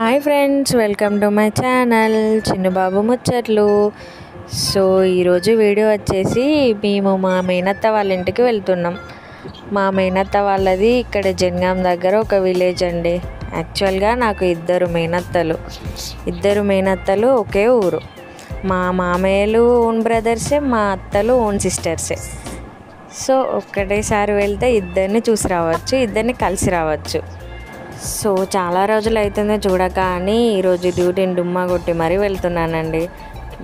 Hi friends, welcome to my channel Chinnababu Muchatlu. So ఈరోజు video వచ్చేసి మేము మా మేనత్త వాళ్ళ ఇంటికి వెళ్తున్నాం. మా మేనత్త వాళ్ళది ఇక్కడ జనగాం దగ్గర ఒక విలేజ్ అండి. యాక్చువల్గా నాకు ఇద్దరు మేనత్తలు ఒకే ఊరు. మా మామయ్యలు ఓన్ బ్రదర్సే, మా అత్తలు ఓన్ సిస్టర్సే. సో ఒక్కటేసారి వెళ్తే ఇద్దరిని చూసి రావచ్చు, ఇద్దరిని కలిసి రావచ్చు. సో చాలా రోజులు అవుతుంది చూడక అని ఈరోజు డ్యూటీని డుమ్మా కొట్టి మరీ వెళ్తున్నానండి.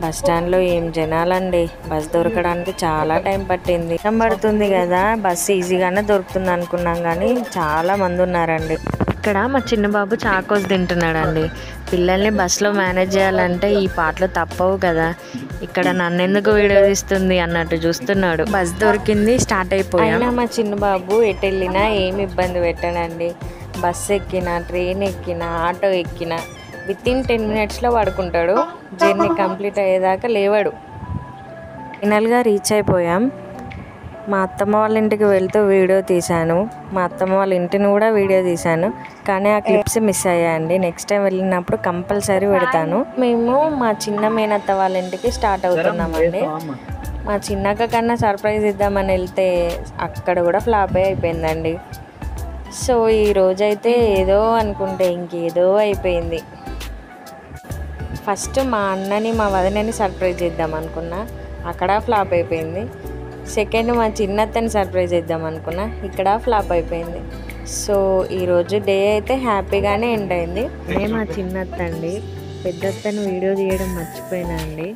బస్ స్టాండ్లో ఏం జనాలండి. బస్ దొరకడానికి చాలా టైం పట్టింది. పడుతుంది కదా, బస్సు ఈజీగానే దొరుకుతుంది అనుకున్నాం కానీ చాలా మంది ఉన్నారండి. ఇక్కడ మా చిన్నబాబు చాకోస్ తింటున్నాడండి. పిల్లల్ని బస్సులో మేనేజ్ చేయాలంటే ఈ పాటలు తప్పవు కదా. ఇక్కడ నన్నెందుకు వీడియో తీస్తుంది అన్నట్టు చూస్తున్నాడు. బస్ దొరికింది, స్టార్ట్ అయిపోయినా మా చిన్నబాబు ఎటు వెళ్ళినా ఏమి ఇబ్బంది పెట్టానండి. బస్సు ఎక్కినా, ట్రైన్ ఎక్కినా, ఆటో ఎక్కినా వితిన్ 10 minutesలో పడుకుంటాడు. జర్నీ కంప్లీట్ అయ్యేదాకా లేవాడు. ఫైనల్గా రీచ్ అయిపోయాం. మా అత్తమ్మ వాళ్ళ ఇంటికి వెళ్తూ వీడియో తీశాను, మా అత్తమ్మ వాళ్ళ ఇంటిని కూడా వీడియో తీశాను. కానీ ఆ క్లిప్స్ మిస్ అయ్యాయండి. నెక్స్ట్ టైం వెళ్ళినప్పుడు కంపల్సరీ పెడతాను. మేము మా చిన్న మేనత్త వాళ్ళ ఇంటికి స్టార్ట్ అవుతున్నామండి. మా చిన్నక్క కన్నా సర్ప్రైజ్ ఇద్దామని వెళ్తే అక్కడ కూడా ఫ్లాప్ అయిపోయిందండి. సో ఈరోజైతే ఏదో అనుకుంటే ఇంకేదో అయిపోయింది. ఫస్ట్ మా అన్నని మా వదినని సర్ప్రైజ్ చేద్దాం అనుకున్నా, అక్కడ ఫ్లాప్ అయిపోయింది. సెకండ్ మా చిన్నత్తని సర్ప్రైజ్ చేద్దాం అనుకున్నా, ఇక్కడ ఫ్లాప్ అయిపోయింది. సో ఈరోజు డే అయితే హ్యాపీగానే ఎండ్ అయింది. మా చిన్నత్త అండి, పెద్దత్తని వీడియో తీయడం మర్చిపోయినా అండి.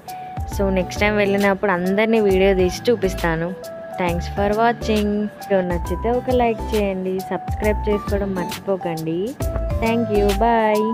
సో నెక్స్ట్ టైం వెళ్ళినప్పుడు అందరినీ వీడియో తీసి చూపిస్తాను. Thanks for watching. వీడియో నచ్చితే ఒక లైక్ చేయండి, సబ్స్క్రైబ్ చేసుకోవడం మర్చిపోకండి. Thank you, bye.